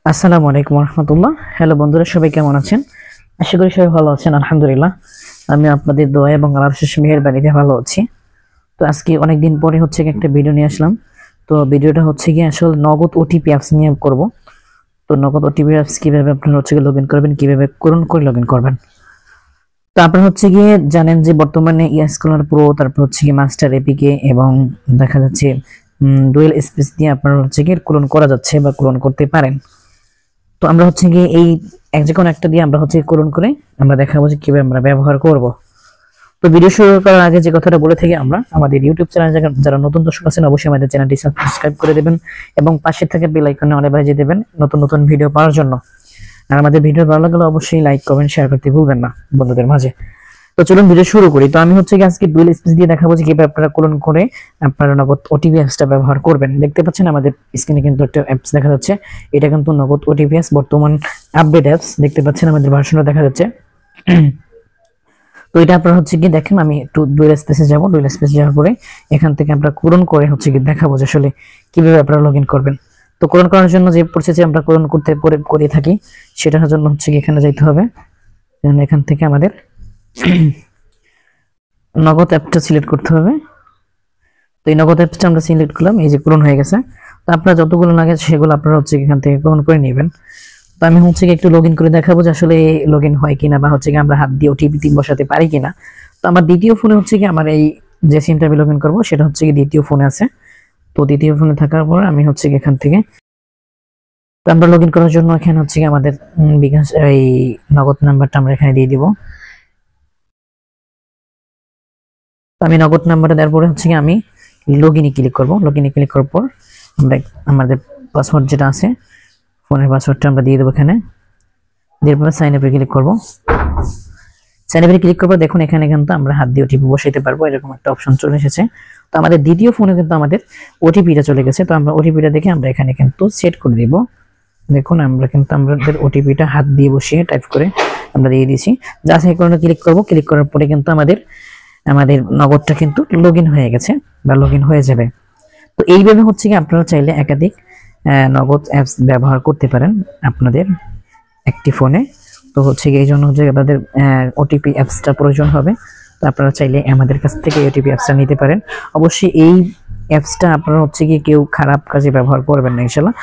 আসসালামু আলাইকুম রহমতুল্লাহ। হ্যালো বন্ধুরা, সবাই কেমন আছেন? আশা করি সবাই ভালো আছেন। আলহামদুলিল্লাহ, আমি আপনাদের দোয়া এবং আল্লাহর শেষ মেহেরবানিতে ভালো আছি। তো আজকে অনেকদিন পরে একটা ভিডিও নিয়ে আসলাম। তো ভিডিওটা গিয়ে আসলে নগদ ওটিপি অ্যাপস নিয়ে করব। তো নগদ ওটিপি অ্যাপস কিভাবে আপনারা লগ ইন করবেন, কিভাবে লগ ইন করবেন। তো আপনারা গিয়ে জানেন যে বর্তমানে স্কলার প্রো, তারপর গিয়ে মাস্টার এপিকে এবং দেখা যাচ্ছে ডুয়েল স্পেস দিয়ে আপনারা গিয়ে ক্লোন করা যাচ্ছে বা ক্লোন করতে পারেন। তো আমরা গিয়ে এই যে কোনো একটা দিয়ে আমরা ক্লোন করে আমরা দেখাবো যে কিভাবে আমরা ব্যবহার করব। তো ভিডিও শুরু করার আগে যে কথাটা বলে থাকি, আমরা আমাদের ইউটিউব চ্যানেল যারা নতুন দর্শক আছেন অবশ্যই আমাদের চ্যানেলটি সাবস্ক্রাইব করে দেবেন এবং পাশে থাকা বেল আইকনে অলে বাজিয়ে দেবেন নতুন নতুন ভিডিও পাওয়ার জন্য। আর আমাদের ভিডিও ভালো লাগলে অবশ্যই লাইক কমেন্ট শেয়ার করতে ভুলবেন না বন্ধুদের মাঝে। তো চলুন ভিডিও শুরু করি। তো আমি গিয়ে আজকে ডুয়েল স্পেস দিয়ে দেখাবো যে কিভাবে আপনারা ক্লোন করে আপনারা নগদ ওটিপি অ্যাপসটা ব্যবহার করবেন। দেখতে পাচ্ছেন আমাদের স্ক্রিনে কিন্তু একটা অ্যাপস দেখা যাচ্ছে। এটা কিন্তু নগদ ওটিপি অ্যাপস, বর্তমান আপডেট অ্যাপস। দেখতে পাচ্ছেন আমাদের ভার্সনটা দেখা যাচ্ছে। তো এটা আপনারা গিয়ে দেখেন, আমি একটু ডুয়েল স্পেসে যাব। ডুয়েল স্পেসে যাওয়ার পরে এখান থেকে আমরা ক্লোন করে গিয়ে দেখাবো যে আসলে কিভাবে আপনারা লগ ইন করবেন। তো ক্লোন করার জন্য যে প্রসেসে আমরা ক্লোন করতে করে থাকি সেটার জন্য গিয়ে এখানে যাইতে হবে। এখান থেকে আমাদের নগদ অ্যাপটা সিলেক্ট করতে হবে। তো এই নগদ অ্যাপটা আমরা সিলেক্ট করলাম, এই যে ক্লোন হয়ে গেছে। তো আপনারা যতগুলো লাগে সেগুলো আপনারা এখান থেকে ক্লোন করে নেবেন। তো আমি একটু লগ ইন করে দেখাবো যে আসলে লগ ইন হয় কিনা, বা আমরা হাত দিয়ে ওটিপি বসাতে পারি কিনা। তো আমার দ্বিতীয় ফোনে আমার এই যে সিমটা আমি লগ ইন করবো সেটা দ্বিতীয় ফোনে আছে। তো দ্বিতীয় ফোনে থাকার পর আমি এখান থেকে তো আমরা লগ ইন করার জন্য এখানে আমাদের বিকাশ এই নগদ নাম্বারটা আমরা এখানে দিয়ে দিব। তো আমি নগদ নাম্বারটা দেওয়ার পরে আমি লগইনে ক্লিক করব। লগইনে ক্লিক করার পর আমরা আমাদের পাসওয়ার্ড যেটা আছে ফোনের পাসওয়ার্ডটা আমরা দিয়ে দেবো এখানে। এরপর সাইন আপে ক্লিক করব। সাইন আপে ক্লিক করব, দেখুন এখানে কিন্তু আমরা হাত দিয়ে ওটিপি বসাইতে পারবো, এরকম একটা অপশন চলে এসেছে। তো আমাদের দ্বিতীয় ফোনে কিন্তু আমাদের ওটিপিটা চলে গেছে। তো আমরা ওটিপিটা দেখে আমরা এখানে কিন্তু সেট করে দিব। দেখুন আমরা কিন্তু আমাদের ওটিপিটা হাত দিয়ে বসিয়ে টাইপ করে আমরা দিয়ে দিয়েছি। জাস্ট এখানে ক্লিক করব। ক্লিক করার পরে কিন্তু আমাদের নগদটা কিন্তু লগ ইন হয়ে গেছে বা লগ ইন হয়ে যাবে। তো এইভাবে কি আপনারা চাইলে একাধিক নগদ অ্যাপস ব্যবহার করতে পারেন আপনাদের একটি ফোনে। তো এই জন্য আপনাদের ওটিপি অ্যাপসটা প্রয়োজন হবে। তো আপনারা চাইলে আমাদের কাছ থেকে ওটিপি অ্যাপসটা নিতে পারেন। অবশ্যই এই অ্যাপসটা আপনারা কেউ খারাপ কাজে ব্যবহার করবেন না ইনশাআল্লাহ।